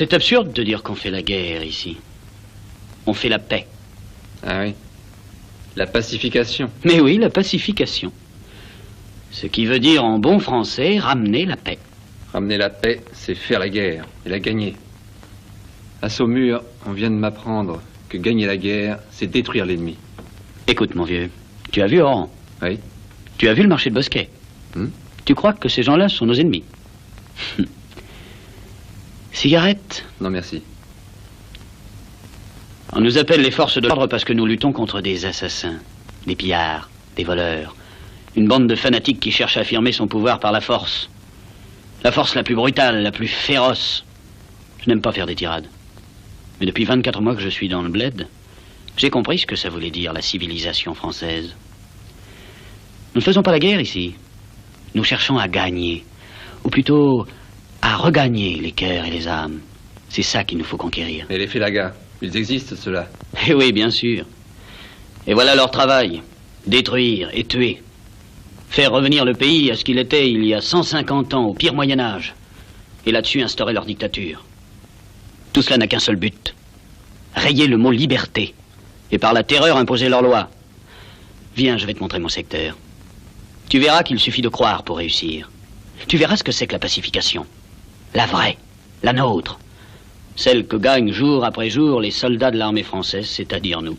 C'est absurde de dire qu'on fait la guerre ici. On fait la paix. Ah oui. La pacification. Mais oui, la pacification. Ce qui veut dire en bon français, ramener la paix. Ramener la paix, c'est faire la guerre et la gagner. À Saumur, on vient de m'apprendre que gagner la guerre, c'est détruire l'ennemi. Écoute, mon vieux, tu as vu Oran? Oui. Tu as vu le marché de Bosquet? Tu crois que ces gens-là sont nos ennemis? Cigarette? Non, merci. On nous appelle les forces de l'ordre parce que nous luttons contre des assassins, des pillards, des voleurs. Une bande de fanatiques qui cherche à affirmer son pouvoir par la force. La force la plus brutale, la plus féroce. Je n'aime pas faire des tirades. Mais depuis 24 mois que je suis dans le bled, j'ai compris ce que ça voulait dire, la civilisation française. Nous ne faisons pas la guerre ici. Nous cherchons à gagner. Ou plutôt, à regagner les cœurs et les âmes. C'est ça qu'il nous faut conquérir. Et les félagas, ils existent, ceux-là? Eh oui, bien sûr. Et voilà leur travail. Détruire et tuer. Faire revenir le pays à ce qu'il était il y a 150 ans, au pire Moyen-Âge. Et là-dessus instaurer leur dictature. Tout cela n'a qu'un seul but. Rayer le mot liberté. Et par la terreur imposer leur loi. Viens, je vais te montrer mon secteur. Tu verras qu'il suffit de croire pour réussir. Tu verras ce que c'est que la pacification. La vraie, la nôtre. Celle que gagnent jour après jour les soldats de l'armée française, c'est-à-dire nous.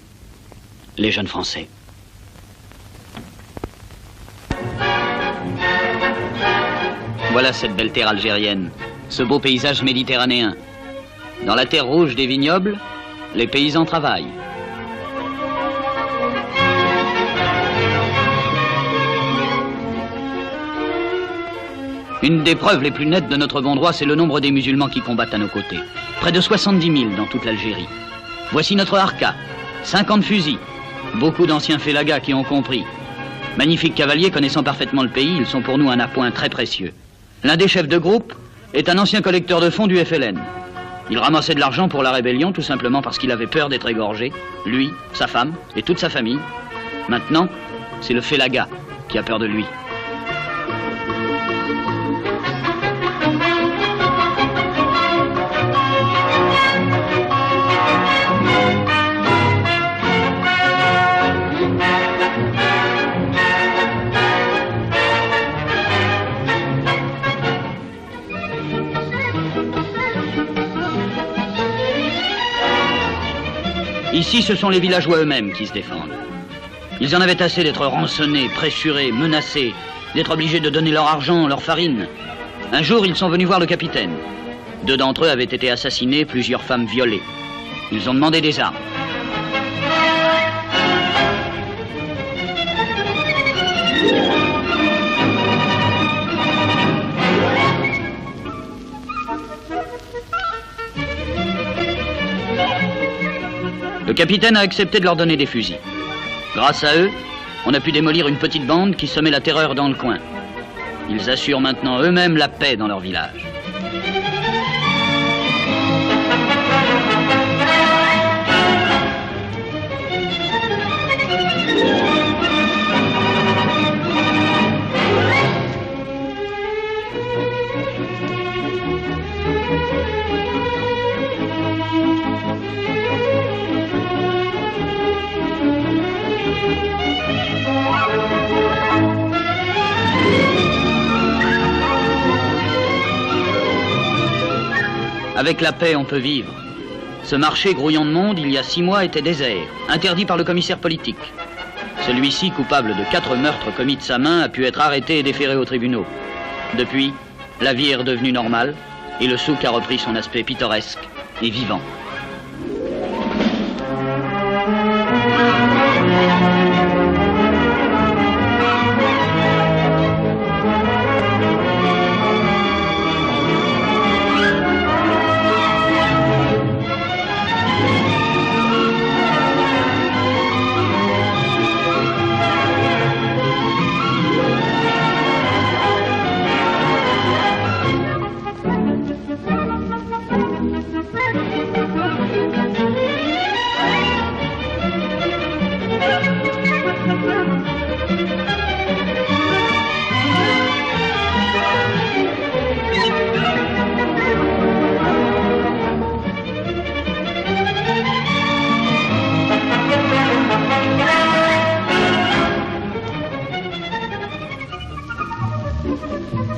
Les jeunes Français. Voilà cette belle terre algérienne, ce beau paysage méditerranéen. Dans la terre rouge des vignobles, les paysans travaillent. Une des preuves les plus nettes de notre bon droit, c'est le nombre des musulmans qui combattent à nos côtés. Près de 70 000 dans toute l'Algérie. Voici notre harka, 50 fusils, beaucoup d'anciens félagas qui ont compris. Magnifiques cavaliers connaissant parfaitement le pays, ils sont pour nous un appoint très précieux. L'un des chefs de groupe est un ancien collecteur de fonds du FLN. Il ramassait de l'argent pour la rébellion tout simplement parce qu'il avait peur d'être égorgé, lui, sa femme et toute sa famille. Maintenant, c'est le félaga qui a peur de lui. Ici, ce sont les villageois eux-mêmes qui se défendent. Ils en avaient assez d'être rançonnés, pressurés, menacés, d'être obligés de donner leur argent, leur farine. Un jour, ils sont venus voir le capitaine. 2 d'entre eux avaient été assassinés, plusieurs femmes violées. Ils ont demandé des armes. Le capitaine a accepté de leur donner des fusils. Grâce à eux, on a pu démolir une petite bande qui semait la terreur dans le coin. Ils assurent maintenant eux-mêmes la paix dans leur village. Avec la paix, on peut vivre. Ce marché grouillant de monde, il y a 6 mois, était désert, interdit par le commissaire politique. Celui-ci, coupable de 4 meurtres commis de sa main, a pu être arrêté et déféré aux tribunaux. Depuis, la vie est redevenue normale et le souk a repris son aspect pittoresque et vivant.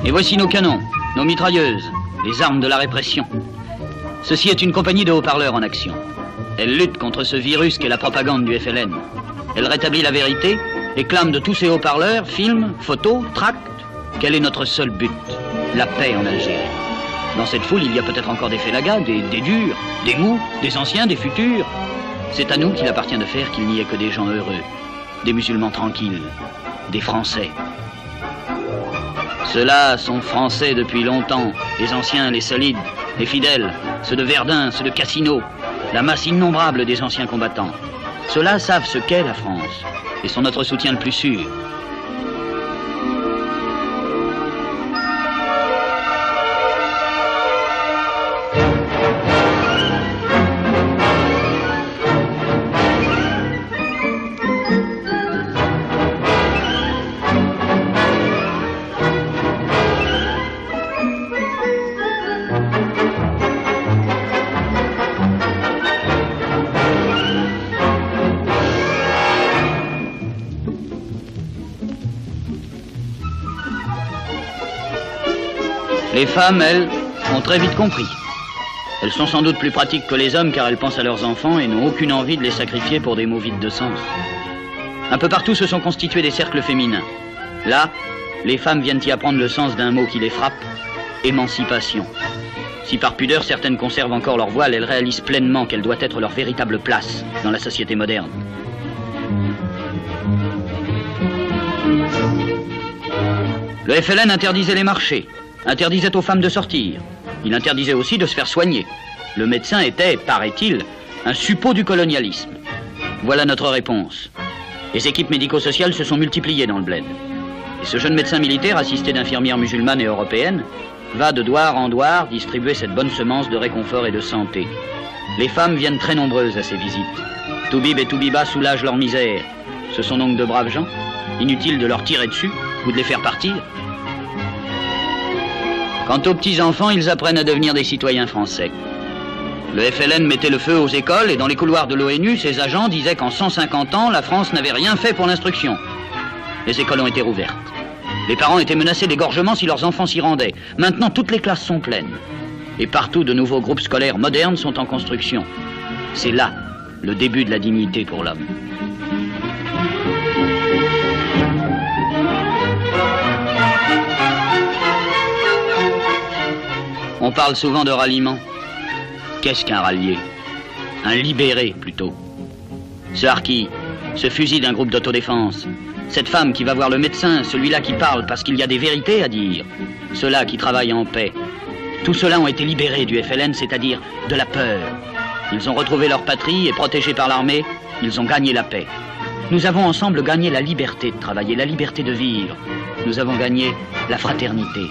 Et voici nos canons, nos mitrailleuses, les armes de la répression. Ceci est une compagnie de haut-parleurs en action. Elle lutte contre ce virus qu'est la propagande du FLN. Elle rétablit la vérité et clame de tous ces haut-parleurs, films, photos, tracts, quel est notre seul but, la paix en Algérie. Dans cette foule, il y a peut-être encore des félagas, des durs, des mous, des anciens, des futurs. C'est à nous qu'il appartient de faire qu'il n'y ait que des gens heureux, des musulmans tranquilles, des Français. Ceux-là sont français depuis longtemps, les anciens, les solides, les fidèles, ceux de Verdun, ceux de Cassino, la masse innombrable des anciens combattants. Ceux-là savent ce qu'est la France et sont notre soutien le plus sûr. Les femmes, elles, ont très vite compris. Elles sont sans doute plus pratiques que les hommes car elles pensent à leurs enfants et n'ont aucune envie de les sacrifier pour des mots vides de sens. Un peu partout se sont constitués des cercles féminins. Là, les femmes viennent y apprendre le sens d'un mot qui les frappe, émancipation. Si par pudeur certaines conservent encore leur voile, elles réalisent pleinement quelle doit être leur véritable place dans la société moderne. Le FLN interdisait les marchés, interdisait aux femmes de sortir. Il interdisait aussi de se faire soigner. Le médecin était, paraît-il, un suppôt du colonialisme. Voilà notre réponse. Les équipes médico-sociales se sont multipliées dans le bled. Et ce jeune médecin militaire, assisté d'infirmières musulmanes et européennes, va de douar en douar distribuer cette bonne semence de réconfort et de santé. Les femmes viennent très nombreuses à ces visites. Toubib et Toubiba soulagent leur misère. Ce sont donc de braves gens. Inutile de leur tirer dessus ou de les faire partir. Quant aux petits-enfants, ils apprennent à devenir des citoyens français. Le FLN mettait le feu aux écoles et dans les couloirs de l'ONU, ses agents disaient qu'en 150 ans, la France n'avait rien fait pour l'instruction. Les écoles ont été rouvertes. Les parents étaient menacés d'égorgement si leurs enfants s'y rendaient. Maintenant, toutes les classes sont pleines. Et partout, de nouveaux groupes scolaires modernes sont en construction. C'est là le début de la dignité pour l'homme. On parle souvent de ralliement. Qu'est-ce qu'un rallié? Un libéré, plutôt. Ce harki, ce fusil d'un groupe d'autodéfense, cette femme qui va voir le médecin, celui-là qui parle parce qu'il y a des vérités à dire, ceux-là qui travaillent en paix, tous ceux-là ont été libérés du FLN, c'est-à-dire de la peur. Ils ont retrouvé leur patrie et protégés par l'armée, ils ont gagné la paix. Nous avons ensemble gagné la liberté de travailler, la liberté de vivre. Nous avons gagné la fraternité.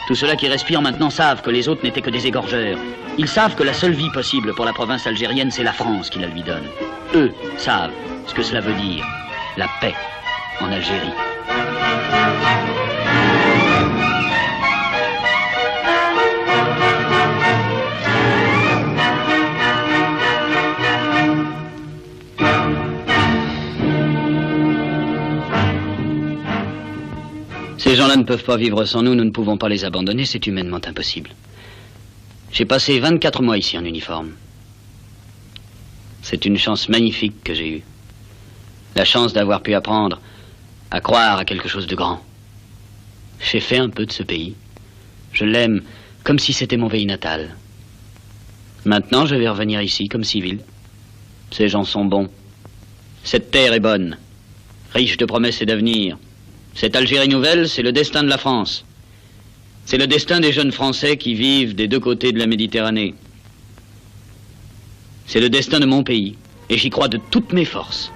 Tous ceux-là qui respirent maintenant savent que les autres n'étaient que des égorgeurs. Ils savent que la seule vie possible pour la province algérienne, c'est la France qui la lui donne. Eux savent ce que cela veut dire, la paix en Algérie. Ces gens-là ne peuvent pas vivre sans nous, nous ne pouvons pas les abandonner, c'est humainement impossible. J'ai passé 24 mois ici en uniforme. C'est une chance magnifique que j'ai eue. La chance d'avoir pu apprendre à croire à quelque chose de grand. J'ai fait un peu de ce pays. Je l'aime comme si c'était mon pays natal. Maintenant, je vais revenir ici comme civil. Ces gens sont bons. Cette terre est bonne, riche de promesses et d'avenir. Cette Algérie nouvelle, c'est le destin de la France. C'est le destin des jeunes Français qui vivent des deux côtés de la Méditerranée. C'est le destin de mon pays, et j'y crois de toutes mes forces.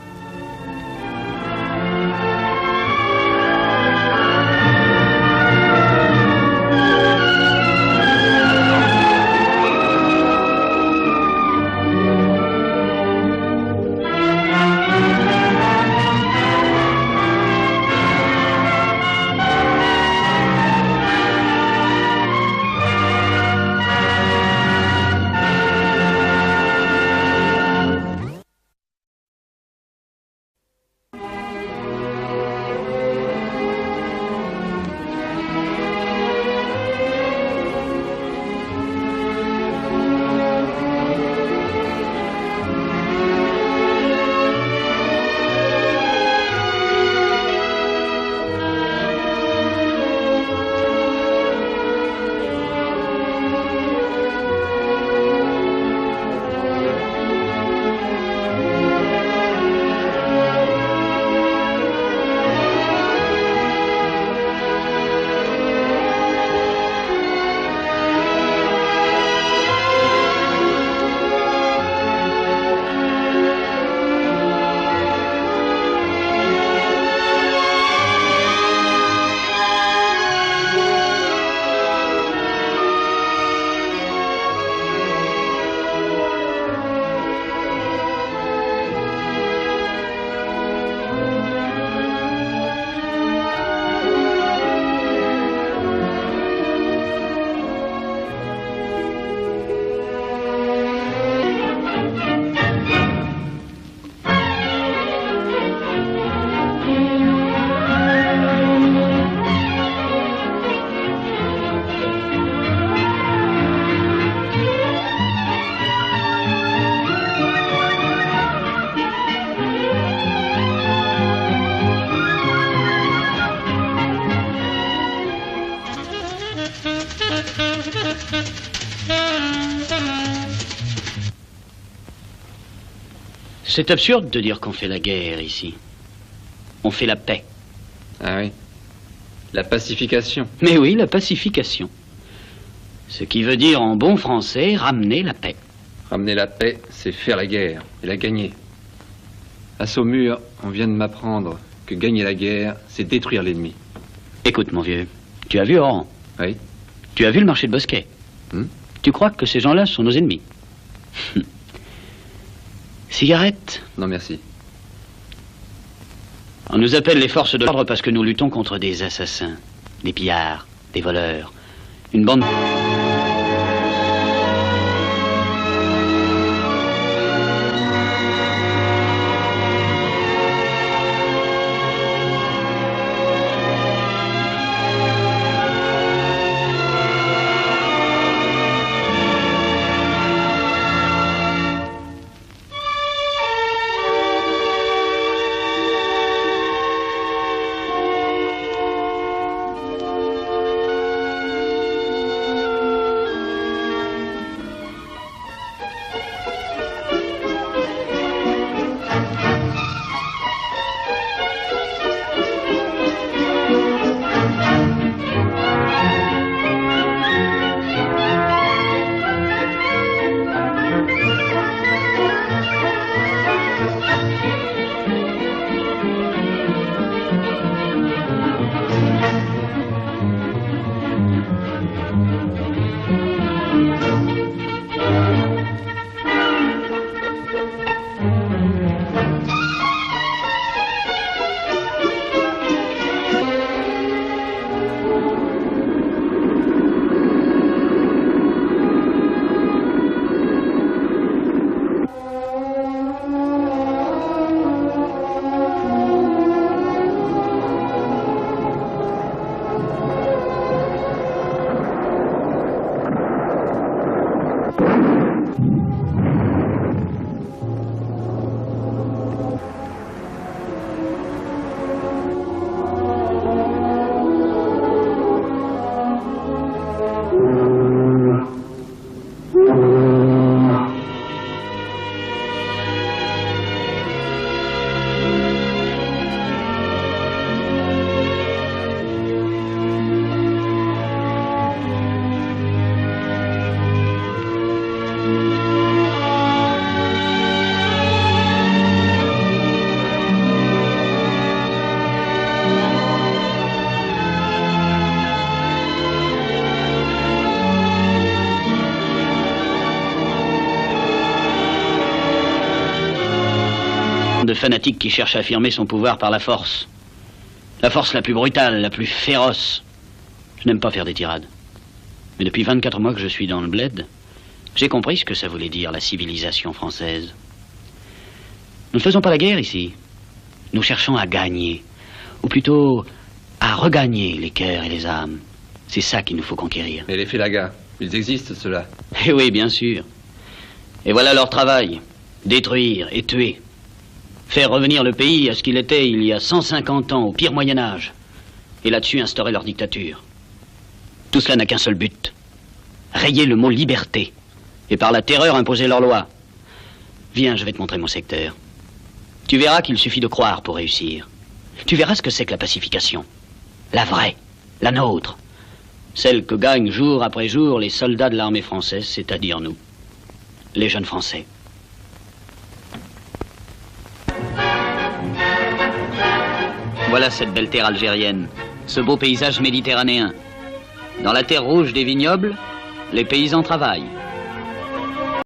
C'est absurde de dire qu'on fait la guerre ici. On fait la paix. Ah oui. La pacification. Mais oui, la pacification. Ce qui veut dire en bon français, ramener la paix. Ramener la paix, c'est faire la guerre et la gagner. À Saumur, on vient de m'apprendre que gagner la guerre, c'est détruire l'ennemi. Écoute, mon vieux, tu as vu Oran? Oui. Tu as vu le marché de Bosquet? Tu crois que ces gens-là sont nos ennemis? Cigarette? Non, merci. On nous appelle les forces de l'ordre parce que nous luttons contre des assassins, des pillards, des voleurs. Une bande... de fanatiques qui cherchent à affirmer son pouvoir par la force. La force la plus brutale, la plus féroce. Je n'aime pas faire des tirades. Mais depuis 24 mois que je suis dans le bled, j'ai compris ce que ça voulait dire, la civilisation française. Nous ne faisons pas la guerre ici. Nous cherchons à gagner. Ou plutôt, à regagner les cœurs et les âmes. C'est ça qu'il nous faut conquérir. Mais les Félagas, ils existent, ceux-là. Eh oui, bien sûr. Et voilà leur travail. Détruire et tuer. Faire revenir le pays à ce qu'il était il y a 150 ans, au pire Moyen-Âge. Et là-dessus instaurer leur dictature. Tout cela n'a qu'un seul but. Rayer le mot liberté. Et par la terreur imposer leur loi. Viens, je vais te montrer mon secteur. Tu verras qu'il suffit de croire pour réussir. Tu verras ce que c'est que la pacification. La vraie. La nôtre. Celle que gagnent jour après jour les soldats de l'armée française, c'est-à-dire nous. Les jeunes Français. Voilà cette belle terre algérienne, ce beau paysage méditerranéen. Dans la terre rouge des vignobles, les paysans travaillent.